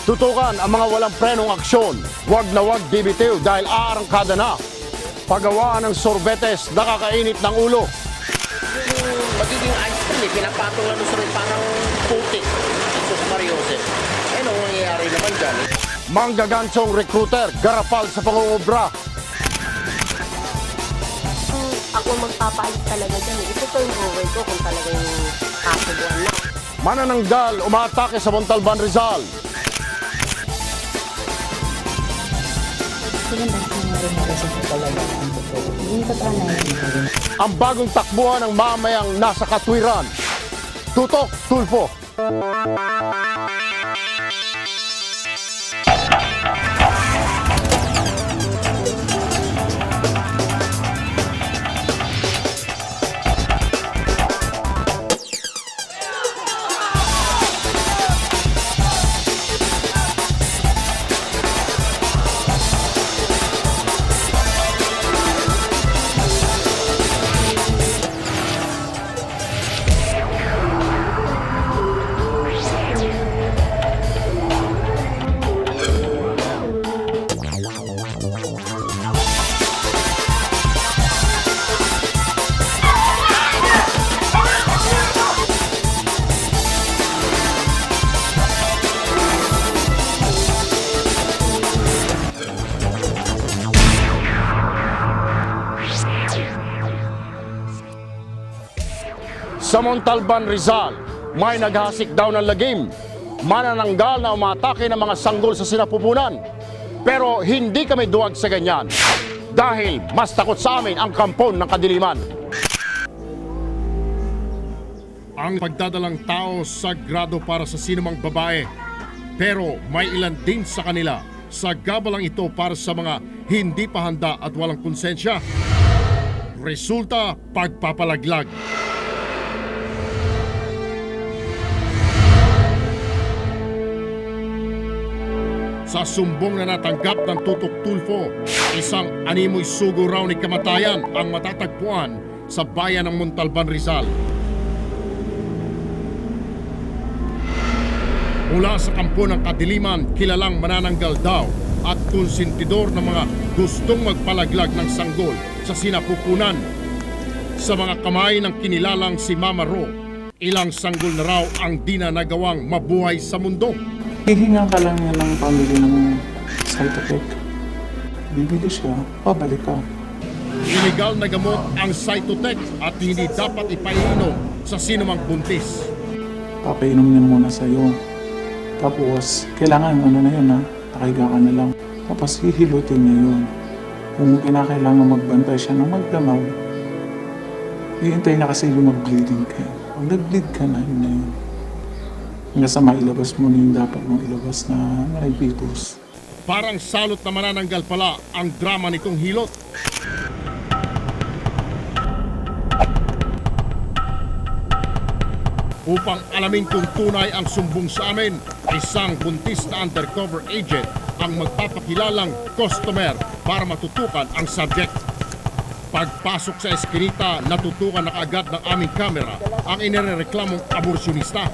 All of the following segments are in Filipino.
Tutukan ang mga walang prenong aksyon. Huwag na huwag bibitiw dahil aarangkada na. Paggawaan ng sorbetes, nakakainit ng ulo. Yung magiging ice cream, pinapatong lang sa parang putik. Jesus Mariose. Ano nangyayari naman dyan? Manggagansong recruiter, garapal sa pangungubra. Ako magpapaalis talaga dyan. Ito turn over ko kung talagang kasubuan na. Manananggal, umaatake sa Montalban, Rizal. Ang bagong takbuhan ng mamayang nasa katwiran. Tutok, Tulfo. Sa Montalban, Rizal, may naghasik daw ng lagim. Manananggal na umatake ng mga sanggol sa sinapupunan. Pero hindi kami duwag sa ganyan. Dahil mas takot sa amin ang kampon ng kadiliman. Ang pagdadalang tao sagrado para sa sinumang babae. Pero may ilan din sa kanila, sagabalang ito para sa mga hindi pa handa at walang konsensya. Resulta, pagpapalaglag. Sa sumbong na natanggap ng Tutok Tulfo, isang animoy sugo raw ni kamatayan ang matatagpuan sa bayan ng Montalban, Rizal. Mula sa kampo ng kadiliman, kilalang manananggal daw at konsentidor ng mga gustong magpalaglag ng sanggol sa sinapupunan. Sa mga kamay ng kinilalang si Mama Ro, ilang sanggol na raw ang di na nagawang mabuhay sa mundo. Hihingan ka lang niya ng pamilya ng side effect. Bibili siya, pabalik ka. Illegal na gamot ang Cytotec at hindi dapat ipainom sa sinumang buntis. Papainom niya muna sa'yo. Tapos, kailangan na yun ha, nakahiga ka na lang. Tapos hihilutin niya yun. Kung kinakailangan magbantay siya ng magdamaw, hihintay na kasi yung mag-bleeding ka. Pag nag-bleed ka na, yun na yun. Hanggang sa mailabas mo na yung dapat mong ilabas na may fetus. Parang salot na manananggal pala ang drama nitong hilot. Upang alamin kung tunay ang sumbong sa amin, isang buntis na undercover agent ang magpapakilalang customer para matutukan ang subject. Pagpasok sa eskinita, natutukan na kaagad ng aming kamera ang inireklamong aborsyonista.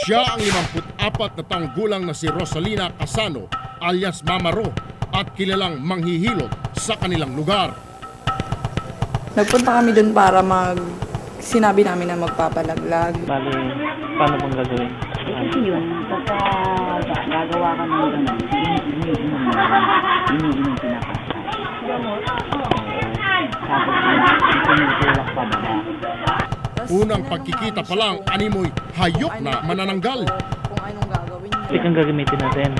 Siya ang 54 na taong gulang na si Rosalina Casano alias Mama Ro at kilalang manghihilot sa kanilang lugar. Nagpunta kami doon para sinabi namin na magpapalaglag. Bale, paano pong gagawin? Kasi yun, pagka gagawa ka ng gano'n, iniinom pinapasay. Tapos tinutulak pa ba? Unang pagkikita pa lang, animoy hayok na manananggal. Kung anong gagawin niya. Stick ang gagamitin natin.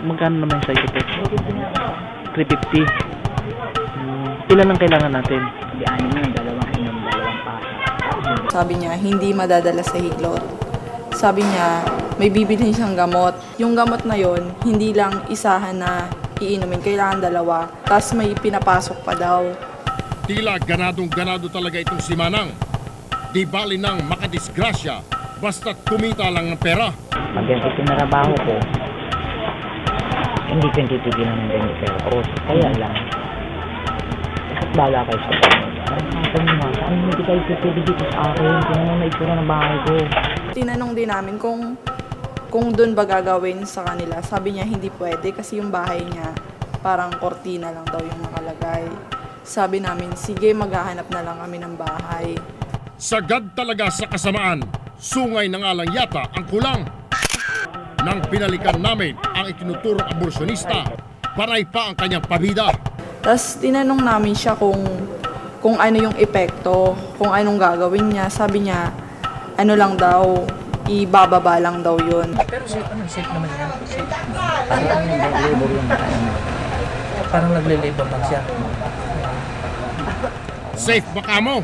Magkano naman sa ito? 350. Ilan ang kailangan natin? Di ano yun, dalawang pasay. Sabi niya, hindi madadala sa hilot. Sabi niya, may bibili siyang gamot. Yung gamot na yon, hindi lang isahan na iinumin, kailangan dalawa. Tapos may pinapasok pa daw. Tila ganadong-ganado talaga itong si Manang. Di bali nang makadisgrasya, basta't kumita lang ng pera. Pag yan itinarabaho ko, hindi ko titigilan ng 20 pesos. Kaya lang, bala kayo sa pamilya. Sabi niya, saan hindi kayo pwede dito sa akin? Tinanong na itsura ng bahay ko. Tinanong din namin kung doon ba gagawin sa kanila. Sabi niya hindi pwede kasi yung bahay niya parang kortina lang daw yung nakalagay. Sabi namin, sige, maghahanap na lang kami ng bahay. Sagad talaga sa kasamaan, sungay na nga lang yata ang kulang. Nang pinalikan namin ang ikinuturong aborsyonista, panay pa ang kanyang pabida. Tapos tinanong namin siya kung ano yung epekto, kung anong gagawin niya. Sabi niya, ano lang daw, ibababa lang daw yun. Pero safe naman yan. Safe. Parang labor yung kaya. Parang nagle-labor lang siya. Safe ba ka mo?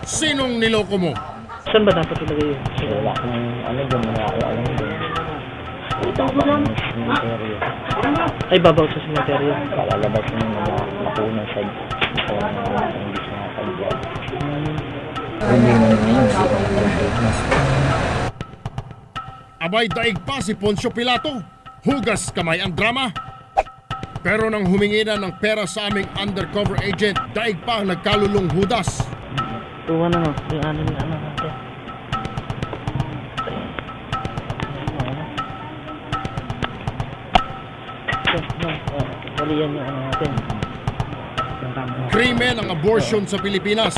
Sinong niloko mo? Saan ba dapat ilagay yun? Wala kang ano dyan, wala ko alam dyan. Itabang yung cemetery. Ay, babaw sa cemetery. Kalalabas yung mga makunang sa hindi siya nakakaliyan. Hindi naman yun, hindi ko nakakaliyan. Abay daig pa si Poncio Pilato. Hugas kamay ang drama. Pero nang humingi na ng pera sa aming undercover agent, daig pa ang nagkalulong Judas. Tuwa na no, yung ano natin. Baliyan yung ano natin. Yung camera. Krimen ang abortion sa Pilipinas.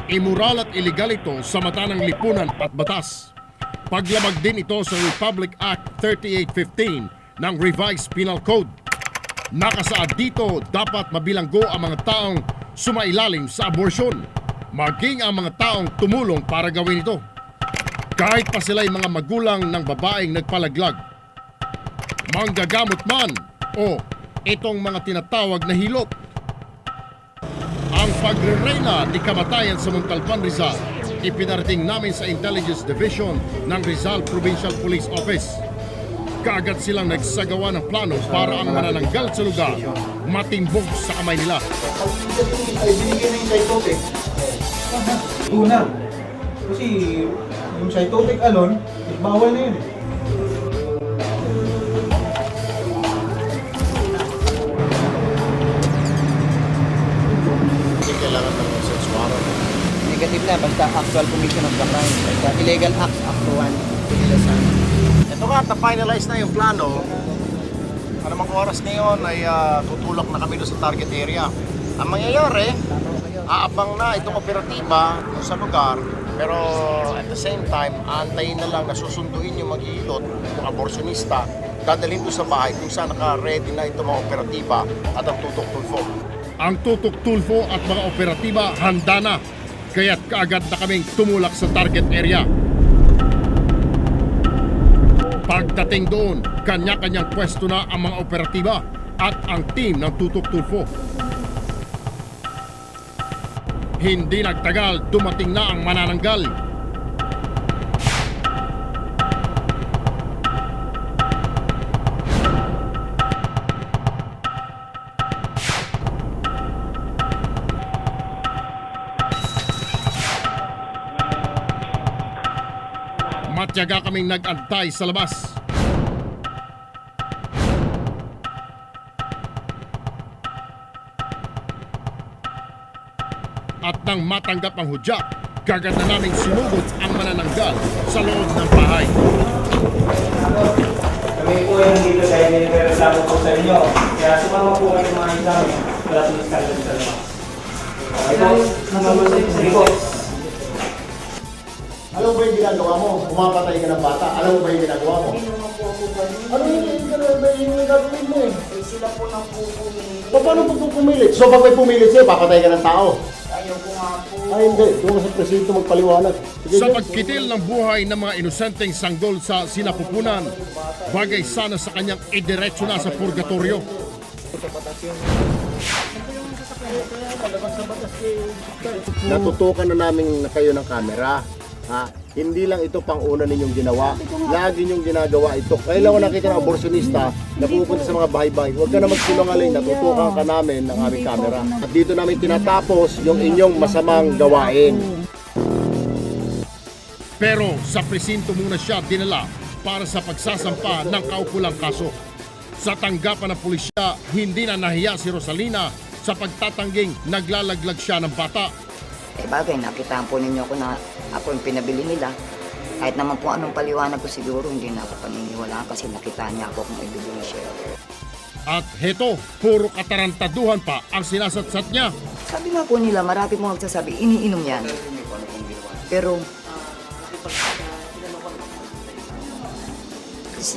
Immoral at illegal ito sa mata ng lipunan at batas. Paglamag din ito sa Republic Act 3815 ng Revised Penal Code. Nakasaad dito dapat mabilanggo ang mga taong sumailalim sa abortion, maging ang mga taong tumulong para gawin ito. Kahit pa sila'y mga magulang ng babaeng nagpalaglag, manggagamot man o itong mga tinatawag na hilot. Ang pagrereyna ni kamatayan sa Montalban, Rizal, ipinarating namin sa Intelligence Division ng Rizal Provincial Police Office. Kaagad silang nagsagawa ng plano para ang manananggal sa lugar matimbog sa kamay nila. Ay, binigyan na yung cytotic. Una. Kasi yung cytotic alone, bawal na yun. Hindi kailangan ng search warrant. Negative na, basta actual commission of the crime. Basta illegal acts, act 1. Ito nga, na-finalize na yung plano. Anumang oras ngayon ay tutulak na kami doon sa target area. Ang mangyayari, aabang na itong operatiba doon sa lugar, pero at the same time, antayin na lang na susunduin yung maghihilot, yung abortionista, dadalhin doon sa bahay kung saan naka-ready na itong mga operatiba at ang tutok tulfo. Ang tutok tulfo at mga operatiba handa na, kaya't kaagad na kaming tumulak sa target area. Pagdating doon, kanya-kanyang pwesto na ang mga operatiba at ang team ng tutok tulfo. Hindi nagtagal, dumating na ang manananggal. Matyaga kaming nag-antay sa labas. At nang matanggap ang hudyak, kagad na naming sinugod ang manananggal sa loob ng bahay. Kami po yung dito sa inyo, pero labo po sa inyo. Kaya sumama po kayo mga exam. Wala po iskandal sa labas. Okay po? Sige po. Alam mo ba yung ginagawa mo? Pumapatay ka ng bata. Alam mo ba yung ginagawa mo? Hindi naman po ako ganun. Ano yung gagawin mo eh? Eh, sila po nang pupumilit. Paano po pumilit? So pag may pumilit sa'yo, papatay ka ng tao? Ayaw ko nga po. Ay hindi, doon ka sa presinto magpaliwanag. Sige, Sa yes. pagkitil ng buhay ng mga inosenteng sanggol sa sinapupunan, bagay sana sa kanyang idiretso na sa purgatorio. Natutukan na namin na kayo ng camera. Ha? Hindi lang ito pang una ninyong ginawa. Lagi ninyong ginagawa ito. Kailan ko nakita ng abortionista na pupunta sa mga bahay-bahay. Huwag ka na magsinungaling, natutukan ka namin ng aming camera. At dito namin tinatapos yung inyong masamang gawain. Pero sa presinto muna siya dinala para sa pagsasampa ng kaukulang kaso. Sa tanggapan ng pulisya, hindi na nahiya si Rosalina sa pagtatangging naglalaglag siya ng bata. Eh bagay, nakitaan po ninyo ako na ako yung pinabili nila. Kahit naman po anong paliwanag ko siguro, hindi na ako paniniwalaan kasi nakita niya ako kung ibibili siya. At heto, puro katarantaduhan pa ang sinasatsat niya. Sabi nga po nila, marami pong magsasabi, iniinom yan. Pero,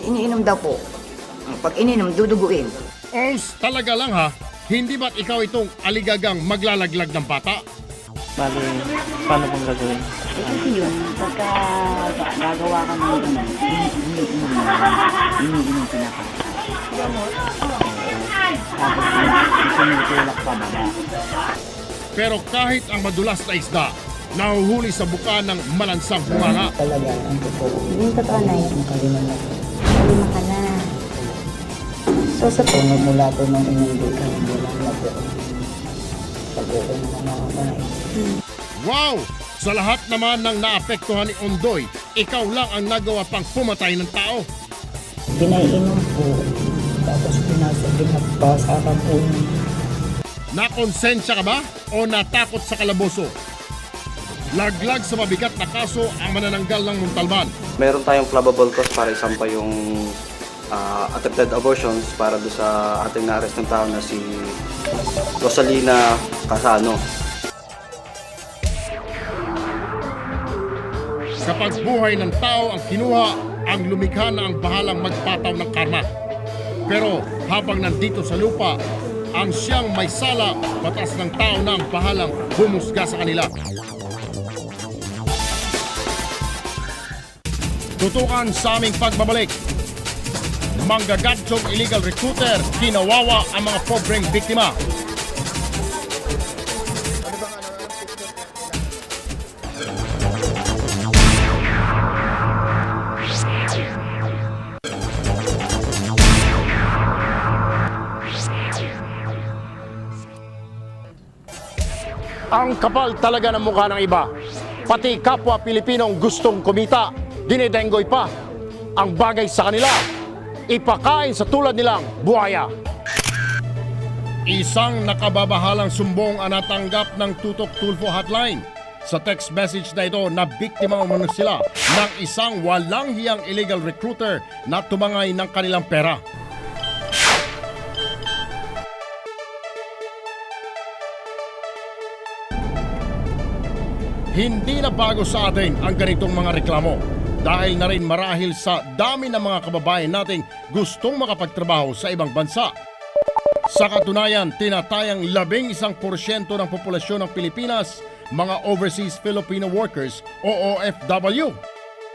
iniinom daw po. Pag iniinom, duduguin. Os, talaga lang ha, hindi ba't ikaw itong aligagang maglalaglag ng bata? Bali, paano pong gagawin? Kasi yun, pagka gagawa ka ng gano'n, iniinom pinapakita. Tapos sinutulak pa ba? Pero kahit ang madulas na isda, nahuhuli sa buka ng malansang bunganga. Talaga, ang totoo. Hindi totoo na yun. Makalima na. Kalima ka na. So sa tunod mula po nung inuwi ka, wala na po. Pag-uwi na nakakain. Wow! Sa lahat naman ng naapektuhan ni Ondoy, ikaw lang ang nagawa pang pumatay ng tao. Pinaiinom po. Tapos pinasasakan po niya. Nakonsensya ka ba o natakot sa kalaboso? Laglag sa mabigat na kaso ang manananggal ng Montalban. Meron tayong clubbable cause para isampa yung attempted abortions para do sa ating na-arrest ng tao na si Rosalina Casano. Kapag buhay ng tao ang kinuha, ang lumikha na ang bahalang magpataw ng karma. Pero habang nandito sa lupa, ang siyang may sala, batas ng tao na ang bahalang bumusga sa kanila. Tutukan sa aming pagbabalik. Manggagatsong illegal recruiter, kinawawa ang mga pobreng biktima. Ang kapal talaga ng mukha ng iba. Pati kapwa Pilipinong gustong kumita, dinedenggoy pa. Ang bagay sa kanila, ipakain sa tulad nilang buhaya. Isang nakababahalang sumbong ang natanggap ng Tutok Tulfo Hotline. Sa text message na ito, na biktima umano sila ng isang walang hiyang illegal recruiter na tumangay ng kanilang pera. Hindi na bago sa atin ang ganitong mga reklamo dahil na rin marahil sa dami ng mga kababayan nating gustong makapagtrabaho sa ibang bansa. Sa katunayan, tinatayang 11% ng populasyon ng Pilipinas, mga Overseas Filipino Workers o OFW.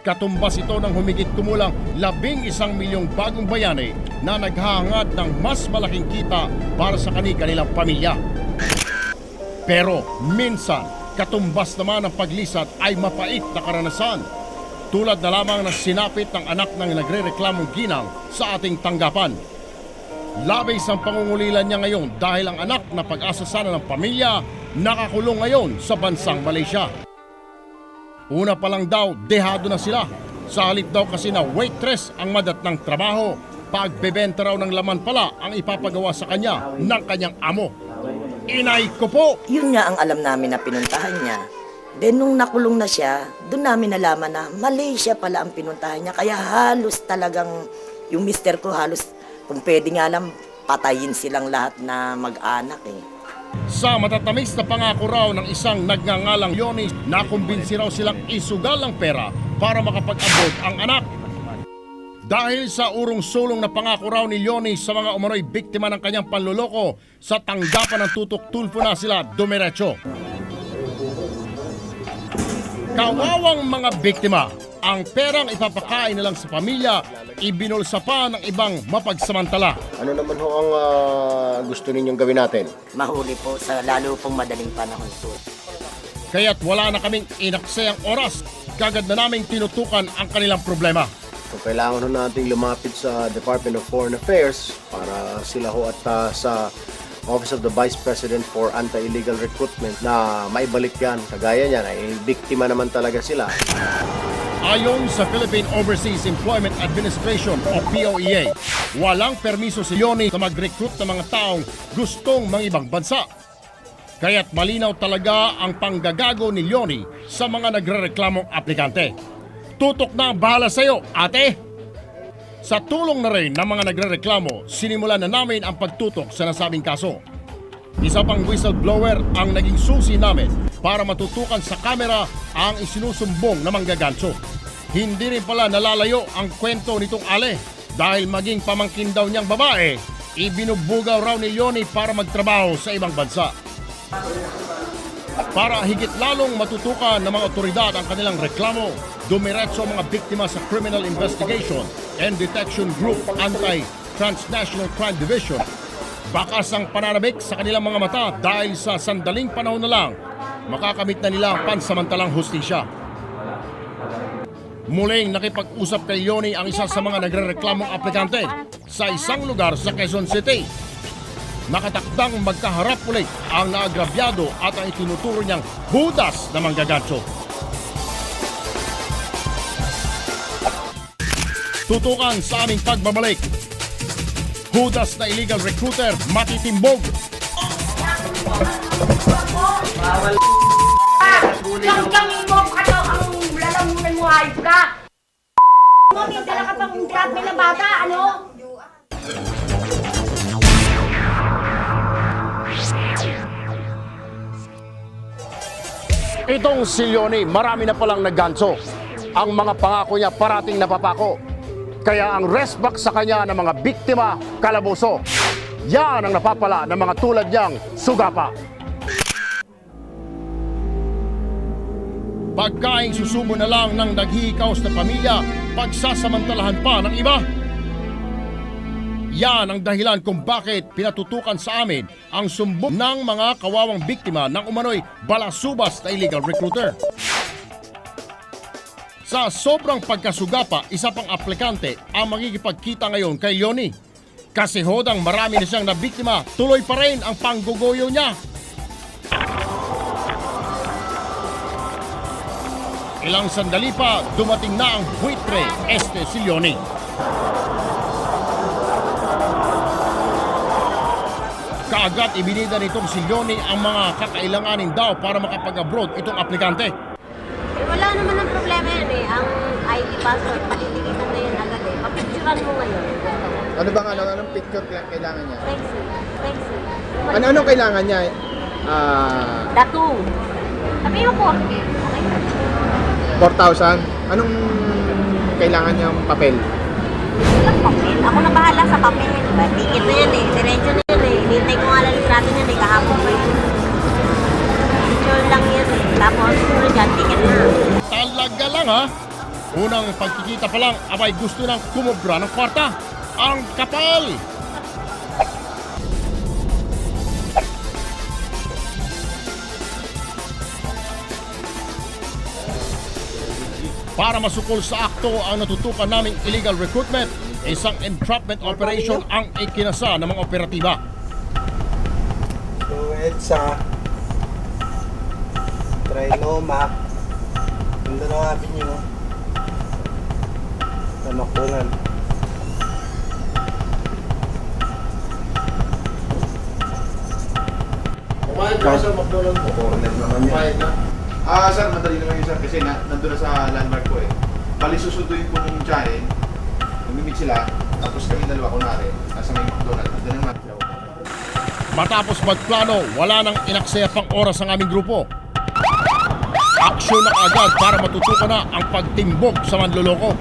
Katumbas ito ng humigit kumulang 11 milyong bagong bayani na naghahangad ng mas malaking kita para sa kanilang pamilya. Pero minsan, katumbas naman ang paglisat ay mapait na karanasan. Tulad na lamang ng sinapit ng anak ng nagre-reklamong ginang sa ating tanggapan. Labis ang pangungulilan niya ngayon dahil ang anak na pag-asa sana ng pamilya nakakulong ngayon sa bansang Malaysia. Una pa lang daw, dehado na sila. Sa halip daw kasi na waitress ang madatnang trabaho, pagbebenta raw ng laman pala ang ipapagawa sa kanya ng kanyang amo. Inay ko po! Yun nga ang alam namin na pinuntahan niya. Then nung nakulong na siya, doon namin nalaman na Malaysia pala ang pinuntahan niya. Kaya halos talagang, yung mister ko halos, kung pwede nga lang, patayin silang lahat na mag-anak eh. Sa matatamis na pangako raw ng isang nagngangalang Yoni, nakumbinsi raw silang isugal ang pera para makapag-abot ang anak. Dahil sa urong-sulong na pangako raw ni Yoni sa mga umano'y biktima ng kanyang panluloko, sa tanggapan ng Tutok Tulfo na sila dumiretso. Kawawang mga biktima, ang perang ipapakain na lang sa pamilya, ibinulsa pa ng ibang mapagsamantala. Ano naman ho ang gusto ninyong gawin natin? Mahuli po sa lalo pong madaling panahon po. Kaya't wala na kaming inaksayang oras, kagad na naming tinutukan ang kanilang problema. So kailangan ho natin lumapit sa Department of Foreign Affairs para sila ho at sa Office of the Vice President for Anti-Illegal Recruitment na maibalik yan. Kagaya niyan ay biktima naman talaga sila. Ayon sa Philippine Overseas Employment Administration o POEA, walang permiso si Yoni sa mag-recruit ng mga taong gustong mangibang bansa. Kaya't malinaw talaga ang panggagago ni Leonie sa mga nagrereklamong aplikante. Tutok na ang bahala sa'yo, ate! Sa tulong na rin ng mga nagrereklamo, sinimulan na namin ang pagtutok sa nasabing kaso. Isa pang whistleblower ang naging susi namin para matutukan sa kamera ang isinusumbong na manggaganso. Hindi rin pala nalalayo ang kwento nitong Ale dahil maging pamangkin daw niyang babae, ibinubugaw raw ni Leonie para magtrabaho sa ibang bansa. Para higit lalong matutukan ng mga otoridad ang kanilang reklamo, dumiretso ang mga biktima sa Criminal Investigation and Detection Group Anti-Transnational Crime Division. Bakas ang pananabik sa kanilang mga mata dahil sa sandaling panahon na lang, makakamit na nila ang pansamantalang hustisya. Muling nakipag-usap kay Leonie ang isa sa mga nagrereklamong aplikante sa isang lugar sa Quezon City. Nakatakdang magkaharap ulit ang naagrabyado at ang itinuturo niyang hudas na manggaganso. Tutukan sa aming pagbabalik. Hudas na illegal recruiter matitimbog. Gang-gangin mo ka daw ang lalamunan mo, hayop ka! May dala ka pang treatment na bata, ano? Itong si Leonie, marami na palang nagganso. Ang mga pangako niya parating napapako. Kaya ang restback sa kanya ng mga biktima, kalaboso. Yan ang napapala ng mga tulad niyang sugapa. Pagkaing susumo na lang ng naghihikaos na pamilya, pagsasamantalahan pa ng iba. Yan ang dahilan kung bakit pinatutukan sa amin ang sumbong ng mga kawawang biktima ng umano'y balasubas na illegal recruiter. Sa sobrang pagkasugapa, isa pang aplikante ang makikipagkita ngayon kay Leonie. Kasi hodang marami na siyang nabiktima, tuloy pa rin ang panggugoyo niya. Ilang sandali pa, dumating na ang buitre, si Leonie. Kaagad ibinida nitong si Leonie ang mga kakailanganin daw para makapag-abroad itong aplikante. Wala naman ang problema yan eh. Ang ID password, maliligitan na yan agad eh. Papicturan mo ngayon. Ano bang anong picture kailangan niya? Thanks. Anong kailangan niya? Datong. Sabi mo po. Okay. 4,000? Anong kailangan niyang papel? Walang papel. Ako na bahala sa papel. Ticket na yan eh. Diretso na yan eh. Hinintay ko nga lang litrato niyan eh. Kahapon pa yun. Picture lang yan eh. Tapos, sunod yan, ticket na. Talaga lang ha? Unang pagkikita pa lang, abay gusto nang kumubra ng kwarta. Ang kapal! Para masukol sa akto ang natutukan naming illegal recruitment, isang entrapment operation ang ikinasa ng mga operatiba. So, EDSA, Trinoma, Mindanao Avenue, Tamakulan. Kumain ka sa McDonald's po. Corner naman yan. Sir, madali naman yun sir kasi nandun na sa landmark ko eh. Bali susunduin po nung channel, lumimit sila, tapos kami dalawa kunwari, nasa may McDonald's, nandun naman. Matapos magplano, wala nang inaksaya pang oras ang aming grupo. Aksyon na agad para matutukan na ang pagtimbog sa manloloko.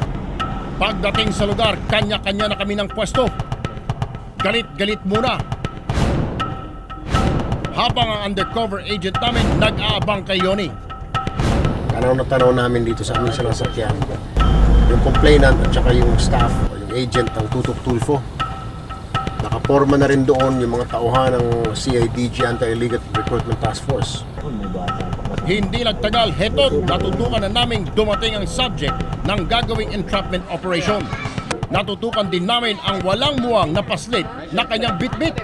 Pagdating sa lugar, kanya-kanya na kami ng pwesto. Galit-galit muna. Habang ang undercover agent namin nag-aabang kay Leonie. Tanaw na tanaw namin dito sa aming sinasakyan. Yung complainant at saka yung staff o yung agent ng Tutok Tulfo. Nakaporma na rin doon yung mga tauhan ng CIDG Anti-Illegal Recruitment Task Force. Hindi nagtagal, hetot, natutukan na naming dumating ang subject ng gagawing entrapment operation. Natutukan din namin ang walang muwang na paslit na kanyang bitbit.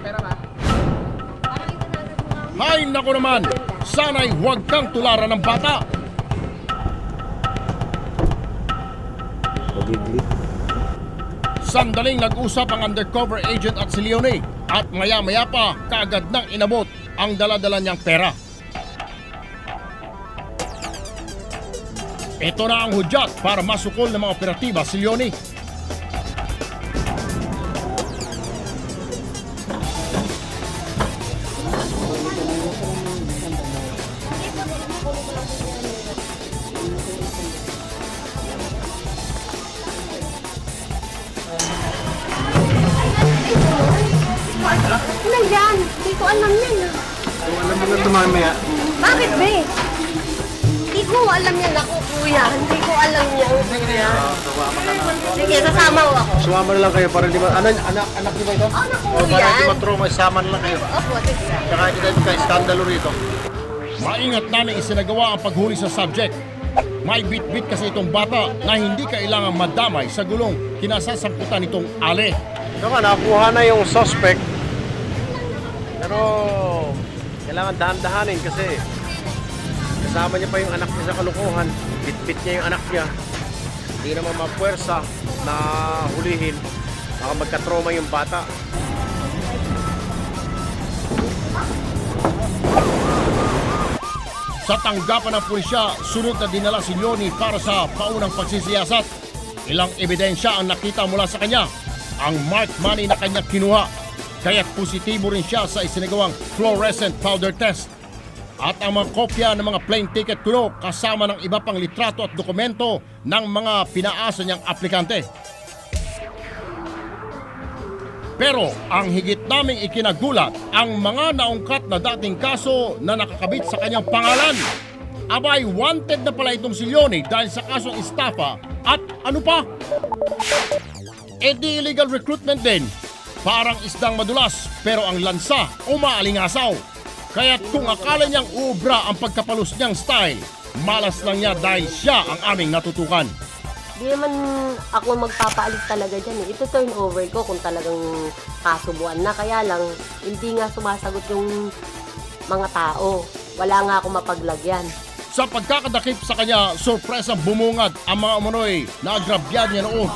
Hay nako naman, sana'y huwag kang tularan ng bata. Sandaling nag-usap ang undercover agent at si Leonie at maya-maya pa kaagad nang inabot ang dala-dala niyang pera. Ito na ang hudyat para masukol ng mga operatiba si Leonie. Ano yan? Hindi ko alam yan. Alam mo na ito mamaya. Bakit, be? Hindi ko alam yan ako, kuya. Hindi ko alam yan. Sige, sasama ko ako. Sumama na lang kayo para di ba... Anak niyo ba ito? Anak ko O para yan. di matroma, isama na lang kayo. Opo, sige. Tsaka hindi tayo ka-skandalo rito. Maingat namin isinagawa ang paghuli sa subject. May bit-bit kasi itong bata na hindi kailangang madamay sa gulong kinasasangkutan nitong Ale. Ito nga, nakuha na yung suspect. Pero kailangan dahan-dahanin kasi kasama niya pa yung anak niya sa kalukuhan. Bit-bit niya yung anak niya. Hindi naman mapuwersa na hulihin. Baka magka-trauma yung bata. Sa tanggapan ng pulisya, sunod na dinala si Leonie para sa paunang pagsisiyasat. Ilang ebidensya ang nakita mula sa kanya. Ang marked money na kanya kinuha. Kaya't positibo rin siya sa isinagawang fluorescent powder test. At ang mga kopya ng mga plane ticket kuno kasama ng iba pang litrato at dokumento ng mga pinaasa niyang aplikante. Pero ang higit naming ikinagulat, ang mga naungkat na dating kaso na nakakabit sa kanyang pangalan. Abay, wanted na pala itong si Leonie dahil sa kasong estafa at ano pa? Di illegal recruitment din. Parang isdang madulas pero ang lansa umaalingasaw. Kaya't kung akala niyang ubra ang pagkapalos niyang style, malas lang niya dahil siya ang aming natutukan. Di naman ako magpapaalis talaga dyan eh. Ito turn over ko kung talagang kasubuan na. Kaya lang, hindi nga sumasagot yung mga tao. Wala nga ako mapaglagyan. Sa pagkakadakip sa kanya, sorpresang bumungad ang mga umano'y na agrabyad niya noon.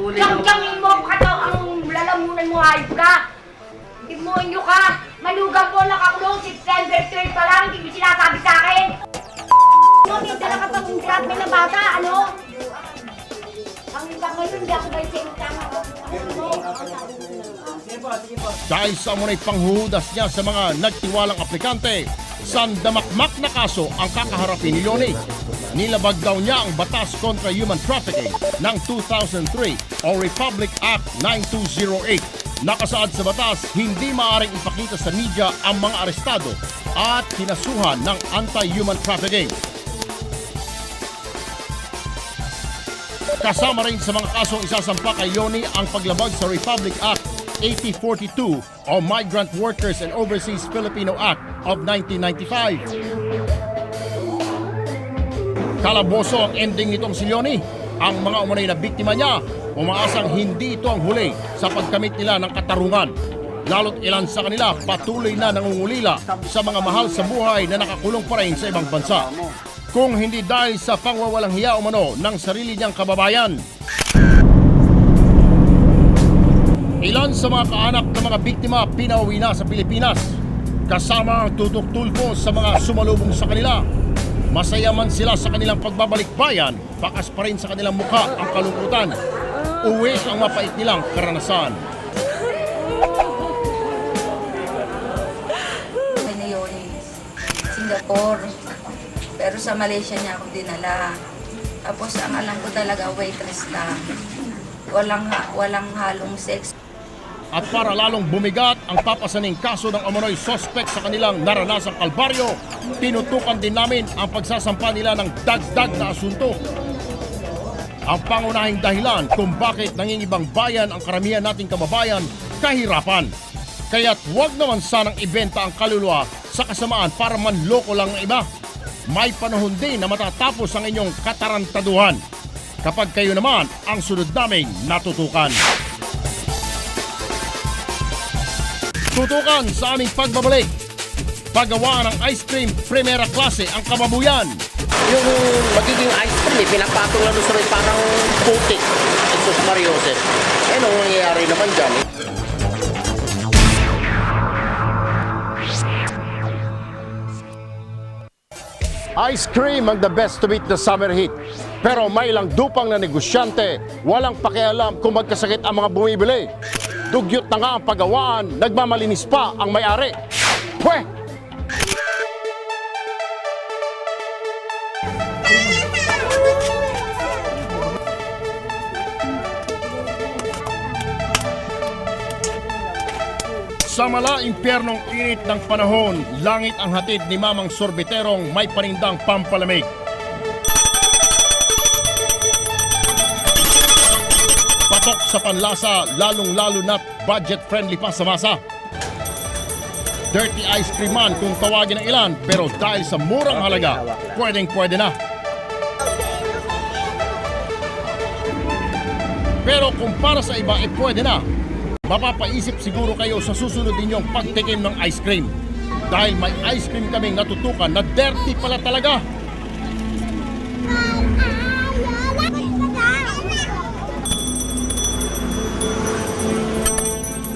Yang mo ka daw ang lalamunan mo, hayop ka. Demonyo ka. Malugang po nakakulong September 3 pa lang. Hindi mo sinasabi sa akin. May dala ka pang grabe na bata, ano? Hanggang ngayon, hindi ako ba yung tama? Dahil sa umano'y panghuhudas niya sa mga nagtiwalang aplikante, sandamakmak na kaso ang kakaharapin ni Leonie. Nilabag daw niya ang Batas kontra Human Trafficking ng 2003 o Republic Act 9208. Nakasaad sa batas, hindi maaaring ipakita sa media ang mga arestado at kinasuhan ng anti-human trafficking. Kasama rin sa mga kasong isasampa kay Leonie ang paglabag sa Republic Act 8042 o Migrant Workers and Overseas Filipino Act of 1995. Kalaboso ang ending nitong si Leonie. Ang mga umunay na biktima niya, umaasang hindi ito ang huli sa pagkamit nila ng katarungan. Lalo't ilan sa kanila patuloy na nangungulila sa mga mahal sa buhay na nakakulong pa rin sa ibang bansa. Kung hindi dahil sa pangwawalang hiya umano ng sarili niyang kababayan. Ilan sa mga kaanak ng mga biktima pinauwi na sa Pilipinas. Kasama ang tutok tulpo sa mga sumalubong sa kanila. Masaya man sila sa kanilang pagbabalik bayan, bakas pa rin sa kanilang mukha ang kalungkutan. Uwi ang mapait nilang karanasan. Singapore. Pero sa Malaysia niya ako dinala. Tapos ang alam ko talaga waitress lang. Walang halong sex. At para lalong bumigat ang papasaning kaso ng umano'y suspect sa kanilang naranasang kalbaryo, tinutukan din namin ang pagsasampa nila ng dagdag na asunto. Ang pangunahing dahilan kung bakit nangingibang bayan ang karamihan nating kababayan, kahirapan. Kaya't huwag naman sanang ibenta ang kaluluwa sa kasamaan para manloko lang ng iba. May panahon din na matatapos ang inyong katarantaduhan kapag kayo naman ang sunod naming natutukan. Tutukan sa aming pagbabalik. Paggawa ng ice cream, primera klase ang kababuyan. Yung magiging ice cream, pinapatong lang sa may parang putik. Jesus Mario Jose. Anong nangyayari naman dyan? Ice cream ang the best to beat the summer heat. Pero may ilang dupang na negosyante, walang pakialam kung magkasakit ang mga bumibili. Dugyot na nga ang paggawaan, nagmamalinis pa ang may-ari. Pweh! Sa mala-impyernong init ng panahon, langit ang hatid ni Mamang Sorbiterong may panindang pampalamig. Patok sa panlasa, lalong-lalo na't budget-friendly pa sa masa. Dirty ice cream man kung tawagin ng ilan, pero dahil sa murang halaga, pwedeng-pwede na. Pero kung para sa iba, pwede na. Mapapaisip siguro kayo sa susunod ninyong pagtikim ng ice cream. Dahil may ice cream kaming natutukan na dirty pala talaga.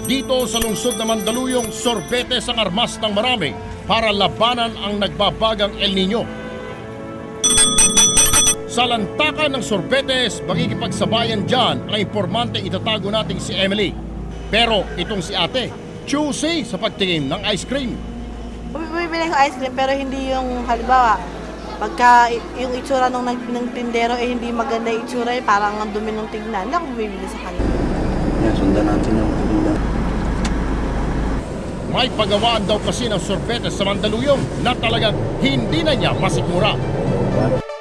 Dito sa lungsod na Mandaluyong, sorbetes ang armas ng marami para labanan ang nagbabagang El Nino. Sa lantakan ng sorbetes, makikipagsabayan dyan ang impormante itatago nating si Emily. Pero itong si ate, choosy sa pagtingin ng ice cream. Bumibili ko ice cream pero hindi yung halimbawa, pagka yung itsura ng tindero hindi maganda yung itsura, parang ang dumi ng tignan, hindi ako bumibili sa kanila. Yan, sundan natin yung pagbilang. May pagawaan daw kasi ng sorbetes sa Mandaluyong na talagang hindi na niya masikmura.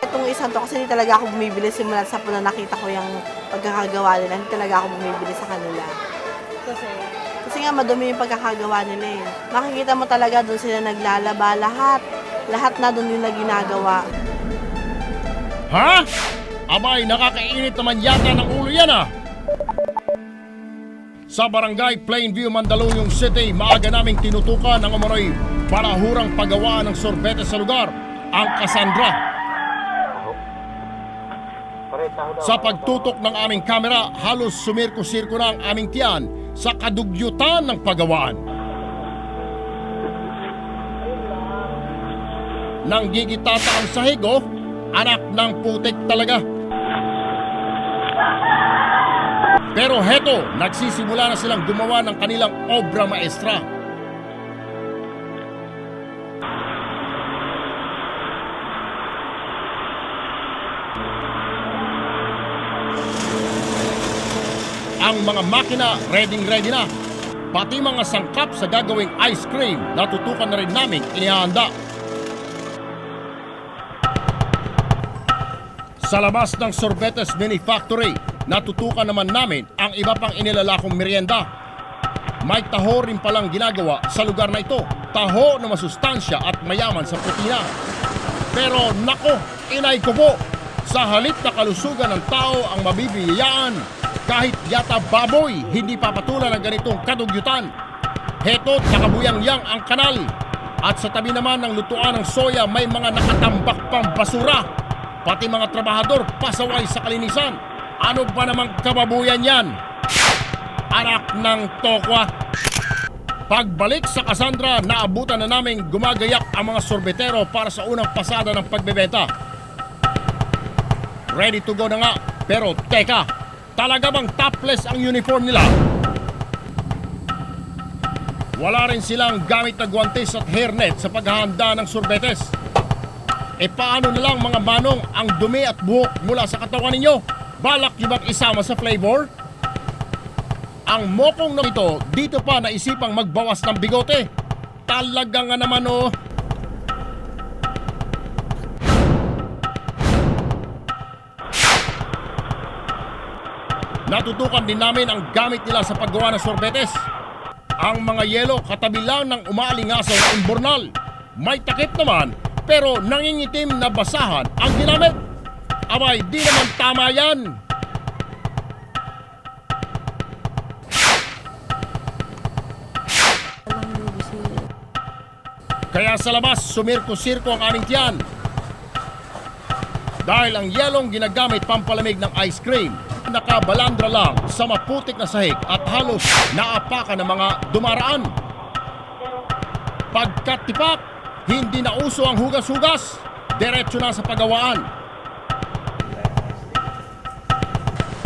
Itong isang to kasi hindi talaga ako bumibili simula sa na nakita ko yung pagkakagawa nila, hindi talaga ako bumibili sa kanila. Kasi nga madumi yung pagkakagawa nila eh. Makikita mo talaga doon sila naglalaba lahat na doon yung ginagawa. Ha? Abay, nakakainit naman yata ng ulo yan ah! Sa barangay Plainview, Mandaluyong City, maaga naming tinutukan ang umano'y parahurang paggawaan ng sorbetes sa lugar, ang Cassandra. Sa pagtutok ng aming kamera, halos sumirko-sirko na ang aming tiyan sa kadugyutan ng paggawaan. Nang gigitata ang sahig, anak ng putik talaga. Pero heto, nagsisimula na silang gumawa ng kanilang obra maestra. Ang mga makina ready na. Pati mga sangkap sa gagawing ice cream, natutukan na rin namin inihanda. Sa labas ng Sorbetes Mini Factory, natutukan naman namin ang iba pang inilalakong merienda. May taho rin palang ginagawa sa lugar na ito. Taho na masustansya at mayaman sa protina. Pero nako, inay ko po, sa halip na kalusugan ng tao ang mabibiyayaan, kahit yata baboy, hindi papatulan ng ganitong kadugyutan. Heto't nakabuyang-yang ang kanal. At sa tabi naman ng lutuan ng soya, may mga nakatambak pang basura. Pati mga trabahador pasaway sa kalinisan. Ano ba namang kababuyan yan? Anak ng tokwa. Pagbalik sa Cassandra, naabutan na namin gumagayak ang mga sorbetero para sa unang pasada ng pagbebenta. Ready to go na nga, pero teka, talaga bang topless ang uniform nila? Wala rin silang gamit na guwantes at hairnet sa paghahanda ng sorbetes. E paano na lang mga manong ang dumi at buhok mula sa katawan ninyo? Balak nyo bang isama sa flavor? Ang mokong na ito, dito pa naisipang magbawas ng bigote. Talaga nga naman Natutukan din namin ang gamit nila sa paggawa ng sorbetes. Ang mga yelo katabi lang ng umaalingasaw na imbornal. May takip naman, pero nangingitim na basahan ang ginamit. Abay, di naman tama yan. Kaya sa labas, sumirko-sirko ang aming tiyan. Dahil ang yelong ginagamit pampalamig ng ice cream, nakabalandra lang sa maputik na sahig at halos naapakan ng mga dumaraan. Pagkatipak, hindi na uso ang hugas-hugas. diretso na sa pagawaan.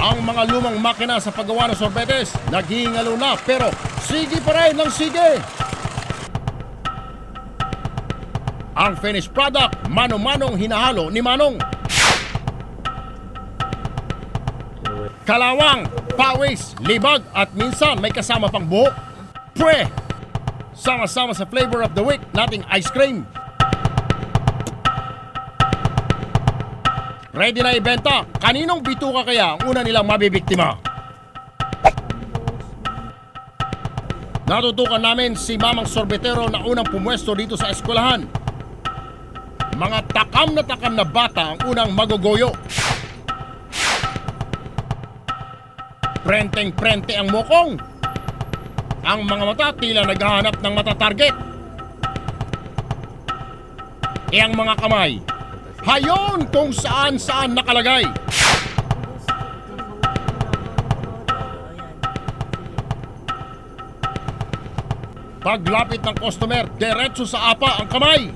Ang mga lumang makina sa paggawa ng sorbetes, naghihingalo na pero sige pa rin ng sige. Ang finished product, mano-manong hinahalo ni Manong. Kalawang, pawis, libag at minsan may kasama pang buhok. Pre! Sama-sama sa flavor of the week nating ice cream. Ready na ibenta. Kaninong bituka kaya ang una nilang mabibiktima? Natutukan namin si Mamang Sorbetero na unang pumwesto dito sa eskwelahan. Mga takam na bata ang unang magogoyo. Prenteng-prente ang mukong. Ang mga mata tila naghahanap ng mata-target. E ang mga kamay, hayon kung saan-saan nakalagay. Paglapit ng customer, diretso sa apa ang kamay.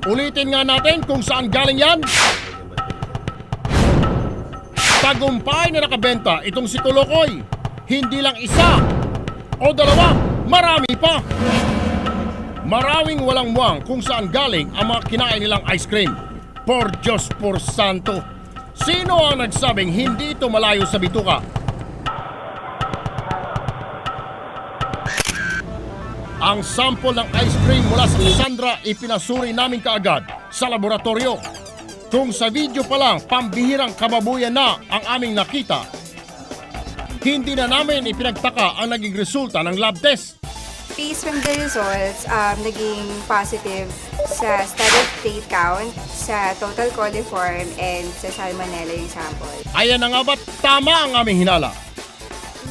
Ulitin nga natin kung saan galing yan. Tagumpay na nakabenta itong si Kolokoy. Hindi lang isa o dalawa, marami pa. Maraming walang muwang kung saan galing ang mga kinain nilang ice cream. Por Diyos por Santo, sino ang nagsabing hindi ito malayo sa bituka? Ang sample ng ice cream mula sa Sandra ipinasuri namin kaagad sa laboratorio. Kung sa video pa lang, pambihirang kababuyan na ang aming nakita, hindi na namin ipinagtaka ang naging resulta ng lab test. Based from the results, naging positive sa studied plate count, sa total coliform, and sa salmonella yung sample. Ayan na nga ba't tama ang aming hinala?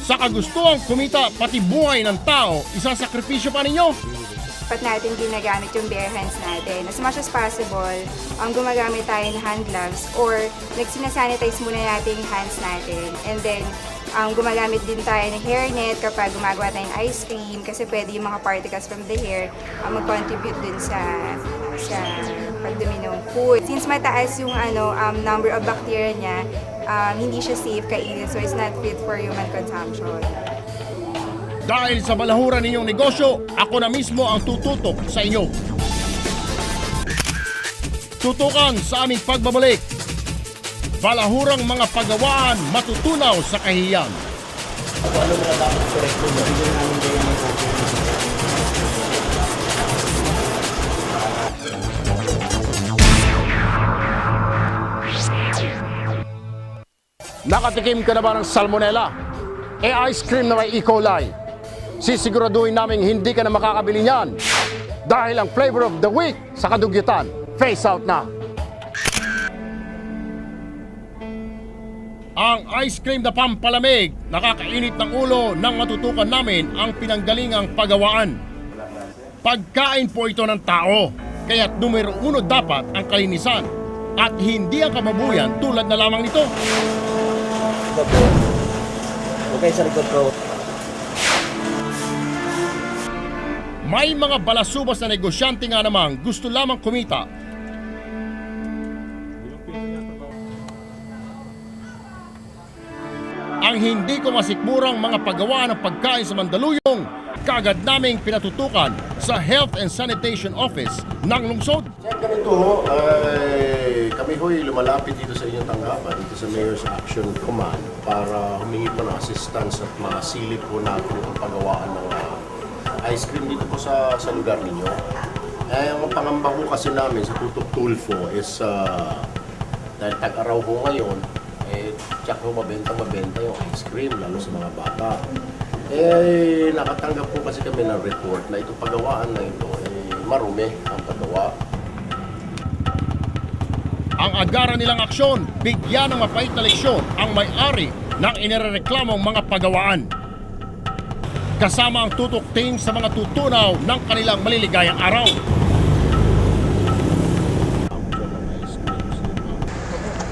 Sa kagustuhang kumita pati buhay ng tao, isasakripisyo pa ninyo? Dapat natin ginagamit yung bare hands natin. As much as possible, gumagamit tayo ng hand gloves or nagsinasanitize muna natin yung hands natin. And then, gumagamit din tayo ng hairnet kapag gumagawa tayo ng ice cream kasi pwede yung mga particles from the hair mag-contribute din sa pagdumi ng food. Since mataas yung number of bacteria niya, hindi siya safe kainin, so it's not fit for human consumption. Dahil sa balahuran ninyong negosyo, ako na mismo ang tututok sa inyo. Tutukan sa aming pagbabalik. Balahurang mga paggawaan matutunaw sa kahiyan. Ano na dapat correct mo? Bigyan namin kayo ng Nakatikim ka na ba ng salmonella? Ice cream na may E. coli? Sisiguraduhin namin hindi ka na makakabili niyan dahil ang flavor of the week sa kadugyutan, face out na. Ang ice cream na pampalamig, nakakainit ng ulo nang matutukan namin ang pinanggalingang paggawaan. Pagkain po ito ng tao, kaya't numero 1 dapat ang kalinisan at hindi ang kababuyan tulad na lamang nito. Okay, sa likod ko. May mga balasubas na negosyante nga namang gusto lamang kumita. Ang hindi ko masikmurang mga paggawa ng pagkain sa Mandaluyong, kagad naming pinatutukan sa Health and Sanitation Office ng lungsod. Ganito kami ho'y lumalapit dito sa inyong tanggapan, dito sa Mayor's Action Command para humingi po ng assistance at masilip po natin ang paggawaan ng ice cream dito po sa lugar ninyo. Ang pangamba po kasi namin sa Tutok Tulfo is dahil tag-araw po ngayon, tiyak po mabenta yung ice cream, lalo sa mga bata. Nakatanggap po kasi kami ng report na itong paggawaan na ito, marumi ang paggawa. Ang agaran nilang aksyon, bigyan ng mapait na leksyon ang may-ari ng inirereklamong mga paggawaan. Kasama ang tutok team sa mga tutunaw ng kanilang maliligayang araw.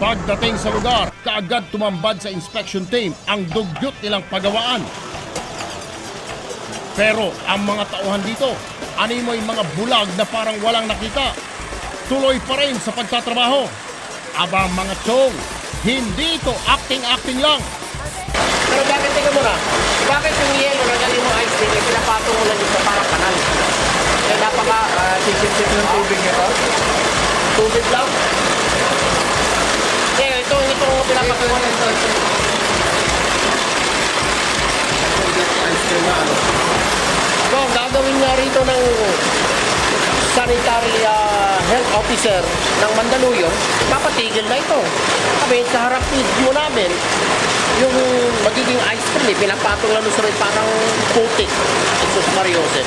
Pagdating sa lugar, kaagad tumambad sa inspection team ang dugyot nilang paggawaan. Pero ang mga tauhan dito, animoy mga bulag na parang walang nakita. tuloy pa rin sa pagtatrabaho. Aba mga chong, hindi ito acting-acting lang. Pero bakit, tingnan mo na, bakit yung yelo na galing mo ice cream, pinapatong mo lang dito parang kanal? Eh, napaka-sip-sip ng tubig nito. Tubig lang? Eh, itong pinapatong mo lang dito. So, gagawin nga rito ng sanitary health officer ng Mandaluyong, papatigil na ito. Sabi, sa harap video namin, yung magiging ice cream, pinapatong lang sa may parang putik. Jesus Mariosep.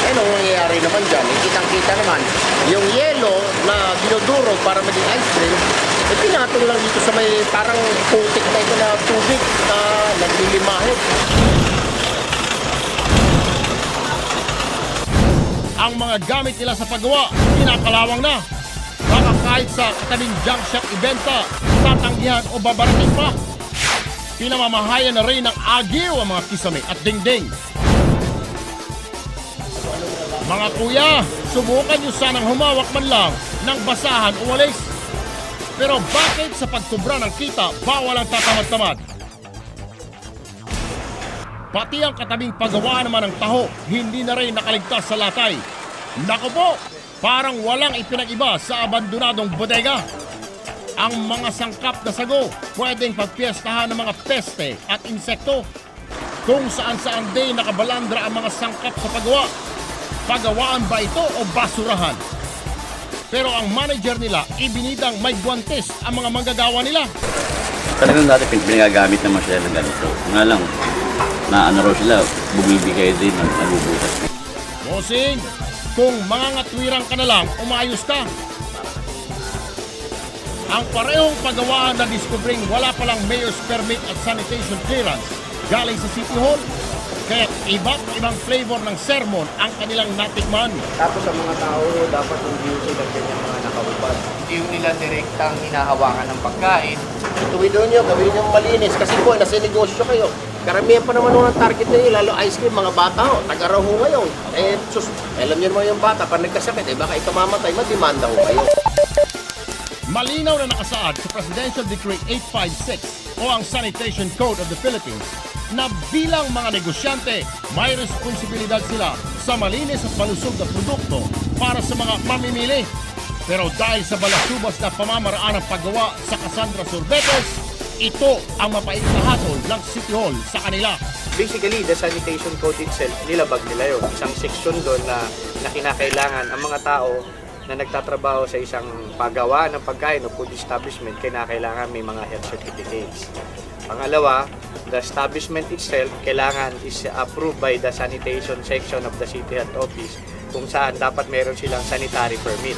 Eh, nung nangyayari naman dyan, kitang-kita naman, yung yelo na dinudurog para maging ice cream, eh, pinatong lang dito sa may parang putik na ito na tubig na naglilimahit. Ang mga gamit nila sa paggawa, kinakalawang na. Baka kahit sa katabing junk shop ibenta, tatanggihan o babarating pa. Pinamamahayan na rin ng agiw ang mga kisame at dingding. Mga kuya, subukan nyo sanang humawak man lang ng basahan o walis. Pero bakit sa pagkubra ng kita, bawal ang tatamad-tamad? Pati ang katabing paggawa naman ng taho, hindi na rin nakaligtas sa latay. Naku po, parang walang ipinag-iba sa abandonadong bodega. Ang mga sangkap na sago, pwedeng pagpiestahan ng mga peste at insekto. Kung saan-saan din nakabalandra ang mga sangkap sa paggawa. Pagawaan ba ito o basurahan? Pero ang manager nila, ibinidang may guwantes ang mga manggagawa nila. Talagang dati pinagagamit naman sila ng ganito. Nga lang, na ano raw sila, bumibigay din ng nalubutas. Bossing, kung mangangatwirang ka na lang, umayos ka. Ang parehong paggawaan na diskubring wala palang mayor's permit at sanitation clearance galing sa City Hall. Kaya iba't ibang flavor ng sermon ang kanilang natikman. Tapos sa mga tao, dapat hindi sila kanyang mga nakaubad. Hindi nila direktang hinahawakan ng pagkain. Tuwidon nyo, gawin nyo malinis. Kasi po, nasa negosyo kayo. Karamihan pa naman ng target nyo, lalo ice cream, mga bata ho. Taga-raw ho ngayon. Eh, alam nyo naman yung bata, pag nagkasakit, eh baka ikaw mamatay, madimanda ho kayo. Malinaw na nakasaad sa Presidential Decree 856 o ang Sanitation Code of the Philippines na bilang mga negosyante, may responsibilidad sila sa malinis at malusog na produkto para sa mga mamimili. Pero dahil sa balasubas na pamamaraan ng paggawa sa Cassandra Sorbetes, ito ang mapait na hatol ng City Hall sa kanila. Basically, the sanitation code itself, nilabag nila yun. Isang section doon na kinakailangan ang mga tao na nagtatrabaho sa isang paggawa ng pagkain o food establishment, kailangan may mga health certificates. Pangalawa, the establishment itself kailangan is approved by the sanitation section of the City Health Office kung saan dapat meron silang sanitary permit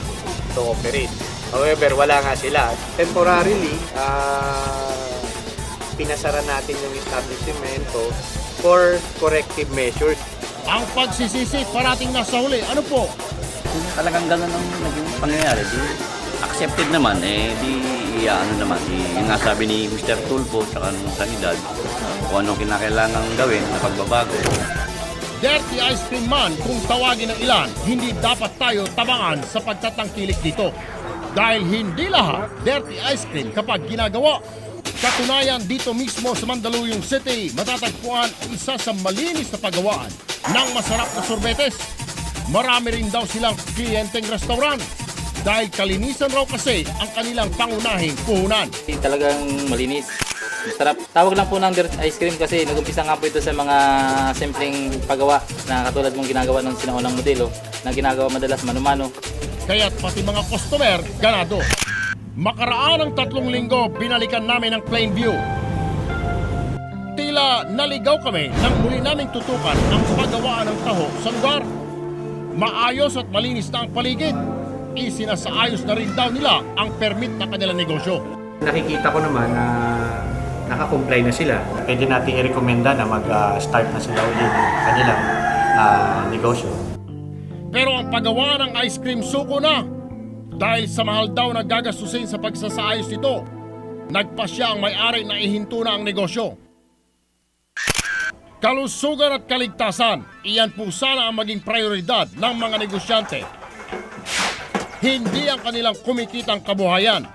to operate. However, wala nga sila. Temporarily, pinasara natin yung establishment for corrective measures. Ang pagsisisi parating nasa huli, ano po? Kung talagang gano'n ang naging pangyayari, di accepted naman, eh di ano naman, yung nga sabi ni Mr. Tulfo tsaka ng sanidad, kung anong kinakailangan gawin na pagbabago. Dirty ice cream man kung tawagin ng ilan, hindi dapat tayo tabangan sa pagtatangkilik dito. Dahil hindi lahat dirty ice cream kapag ginagawa. Katunayan dito mismo sa Mandaluyong City, matatagpuan ang isa sa malinis na paggawaan ng masarap na sorbetes. Marami rin daw silang kliyenteng restaurant dahil kalinisan raw kasi ang kanilang pangunahing puhunan. Talagang malinis. Masarap. Tawag lang po ng dirt ice cream kasi nag-umpisa nga po ito sa mga simpleng paggawa na katulad mong ginagawa ng sinaunang modelo na ginagawa madalas mano-mano. Kaya't pati mga customer, ganado. Makaraan ng 3 linggo, binalikan namin ang Plainview. Tila naligaw kami nang muli naming tutukan ang paggawaan ng taho sa lugar. Maayos at malinis na ang paligid. Isinasaayos na rin daw nila ang permit na kanilang negosyo. Nakikita ko naman na naka-comply na sila. Pwede natin i-recommenda na mag-start na sila ulit ng kanilang negosyo. Pero ang paggawa ng ice cream suko na. Dahil sa mahal daw na gagastusin sa pagsasaayos nito, nagpasya ang may-ari na ihinto na ang negosyo. Kalusugan at kaligtasan, iyan po sana ang maging prioridad ng mga negosyante. hindi ang kanilang kumikitang kabuhayan.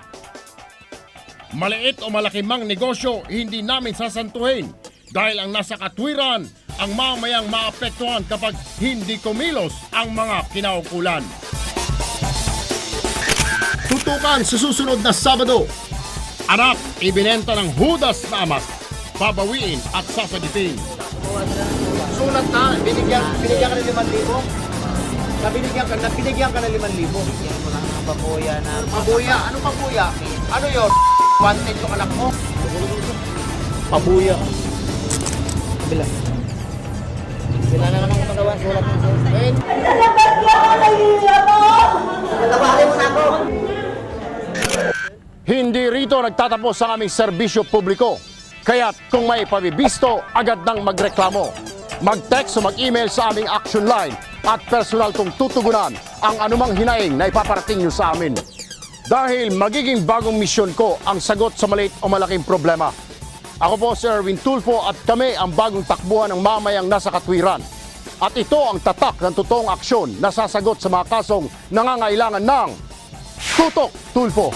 Maliit o malaki mang negosyo, hindi namin sasantuhin dahil ang nasa katwiran ang mamayang maapektuhan kapag hindi kumilos ang mga kinaukulan. Tutukan sa susunod na Sabado. Anak, ibinenta ng Judas na amat, babawiin at sasagitin. Sulat na, binigyan ka ng 5,000? Binigyan ka ng 5,000? Binigyan ko lang ng pabuya na... Pabuya? Anong pabuya? Ano yun? Wanted yung anak mo? Pabuya. Kabila. Sila na naman ang magawa, sulat ng sulat. Patawarin mo na ako. Hindi rito nagtatapos ang aming serbisyo publiko. Kaya't kung may pabibisto, agad nang magreklamo. Mag-text o mag-email sa aming action line at personal kong tutugunan ang anumang hinaing na ipaparating nyo sa amin. Dahil magiging bagong misyon ko ang sagot sa maliit o malaking problema. Ako po si Erwin Tulfo at kami ang bagong takbuhan ng mamayang nasa katwiran. At ito ang tatak ng totoong aksyon na sasagot sa mga kasong nangangailangan ng Tutok Tulfo.